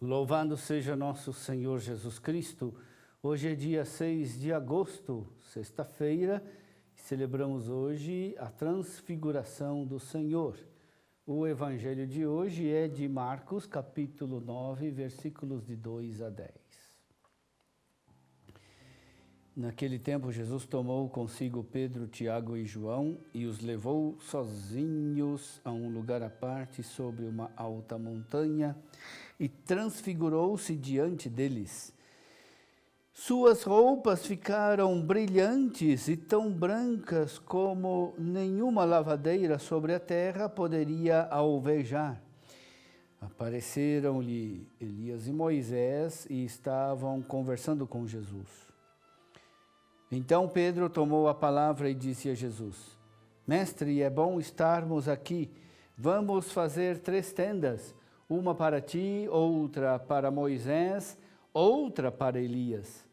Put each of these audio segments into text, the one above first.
Louvado seja nosso Senhor Jesus Cristo. Hoje é dia 6 de agosto, sexta-feira, e celebramos hoje a transfiguração do Senhor. O evangelho de hoje é de Marcos, capítulo 9, versículos de 2 a 10. Naquele tempo, Jesus tomou consigo Pedro, Tiago e João e os levou sozinhos a um lugar à parte sobre uma alta montanha e transfigurou-se diante deles. Suas roupas ficaram brilhantes e tão brancas como nenhuma lavadeira sobre a terra poderia alvejar. Apareceram-lhe Elias e Moisés e estavam conversando com Jesus. Então Pedro tomou a palavra e disse a Jesus: Mestre, é bom estarmos aqui. Vamos fazer 3 tendas, uma para ti, outra para Moisés, outra para Elias.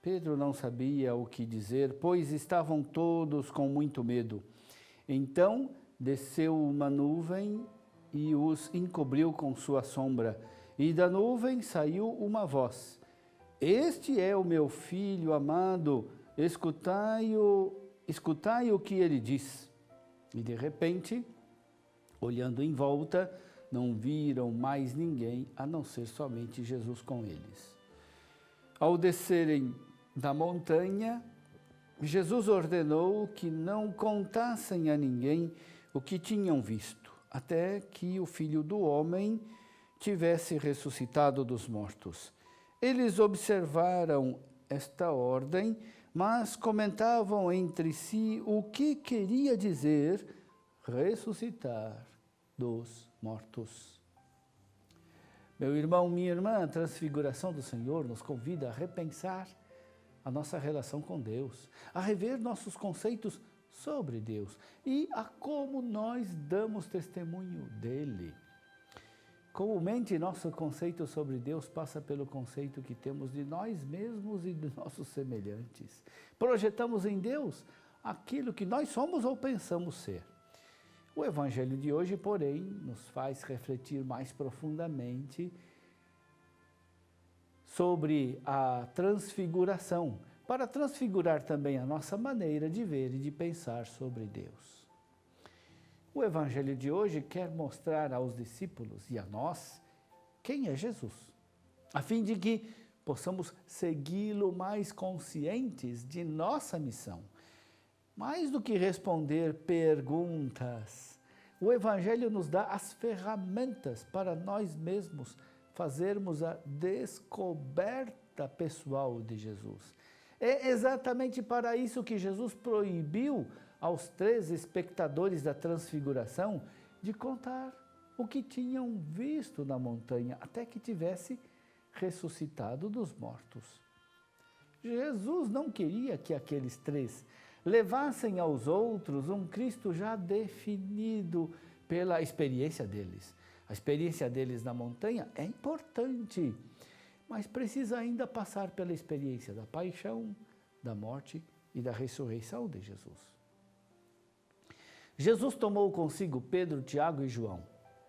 Pedro não sabia o que dizer, pois estavam todos com muito medo. Então desceu uma nuvem e os encobriu com sua sombra, e da nuvem saiu uma voz: Este é o meu filho amado, escutai o que ele diz. E de repente, olhando em volta, não viram mais ninguém, a não ser somente Jesus com eles. Ao descerem da montanha, Jesus ordenou que não contassem a ninguém o que tinham visto, até que o Filho do Homem tivesse ressuscitado dos mortos. Eles observaram esta ordem, mas comentavam entre si o que queria dizer ressuscitar dos mortos. Meu irmão, minha irmã, a transfiguração do Senhor nos convida a repensar a nossa relação com Deus, a rever nossos conceitos sobre Deus e a como nós damos testemunho dele. Comumente, nosso conceito sobre Deus passa pelo conceito que temos de nós mesmos e de nossos semelhantes. Projetamos em Deus aquilo que nós somos ou pensamos ser. O Evangelho de hoje, porém, nos faz refletir mais profundamente sobre a transfiguração, para transfigurar também a nossa maneira de ver e de pensar sobre Deus. O Evangelho de hoje quer mostrar aos discípulos e a nós quem é Jesus, a fim de que possamos segui-lo mais conscientes de nossa missão. Mais do que responder perguntas, o Evangelho nos dá as ferramentas para nós mesmos fazermos a descoberta pessoal de Jesus. É exatamente para isso que Jesus proibiu aos 3 espectadores da transfiguração de contar o que tinham visto na montanha, até que tivesse ressuscitado dos mortos. Jesus não queria que aqueles 3 levassem aos outros um Cristo já definido pela experiência deles. A experiência deles na montanha é importante, mas precisa ainda passar pela experiência da paixão, da morte e da ressurreição de Jesus. Jesus tomou consigo Pedro, Tiago e João.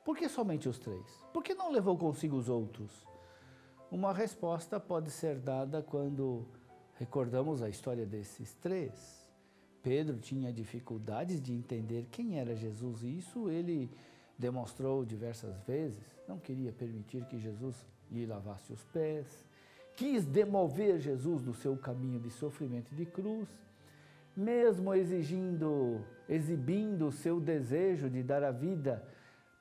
Por que somente os 3? Por que não levou consigo os outros? Uma resposta pode ser dada quando recordamos a história desses 3. Pedro tinha dificuldades de entender quem era Jesus e isso ele demonstrou diversas vezes. Não queria permitir que Jesus lhe lavasse os pés, quis demover Jesus do seu caminho de sofrimento e de cruz, mesmo exibindo o seu desejo de dar a vida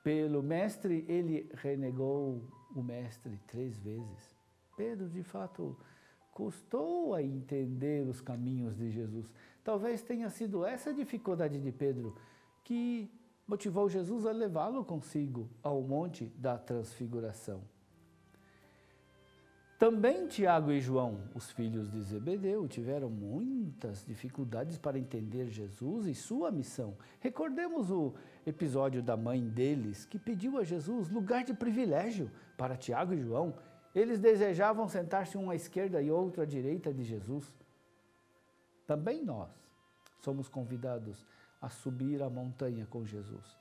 pelo Mestre, ele renegou o Mestre 3 vezes. Pedro, de fato, custou a entender os caminhos de Jesus. Talvez tenha sido essa dificuldade de Pedro que motivou Jesus a levá-lo consigo ao Monte da Transfiguração. Também Tiago e João, os filhos de Zebedeu, tiveram muitas dificuldades para entender Jesus e sua missão. Recordemos o episódio da mãe deles, que pediu a Jesus lugar de privilégio para Tiago e João. Eles desejavam sentar-se um à esquerda e outro à direita de Jesus. Também nós somos convidados a subir a montanha com Jesus,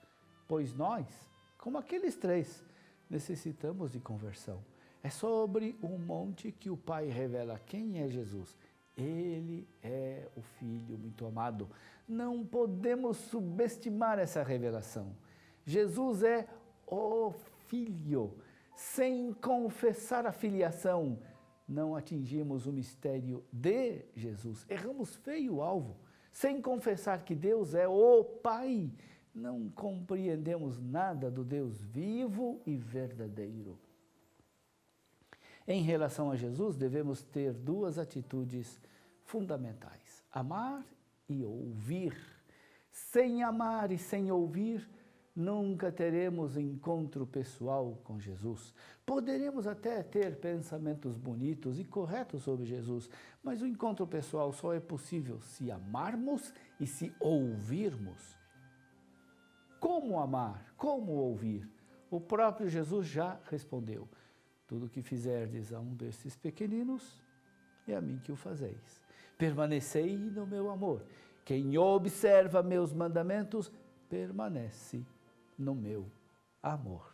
pois nós, como aqueles 3, necessitamos de conversão. É sobre um monte que o Pai revela quem é Jesus. Ele é o Filho muito amado. Não podemos subestimar essa revelação. Jesus é o Filho. Sem confessar a filiação, não atingimos o mistério de Jesus. Erramos feio o alvo. Sem confessar que Deus é o Pai, não compreendemos nada do Deus vivo e verdadeiro. Em relação a Jesus, devemos ter 2 atitudes fundamentais: amar e ouvir. Sem amar e sem ouvir, nunca teremos encontro pessoal com Jesus. Poderemos até ter pensamentos bonitos e corretos sobre Jesus, mas o encontro pessoal só é possível se amarmos e se ouvirmos. Como amar? Como ouvir? O próprio Jesus já respondeu: tudo o que fizerdes a um desses pequeninos, é a mim que o fazeis. Permanecei no meu amor. Quem observa meus mandamentos, permanece no meu amor.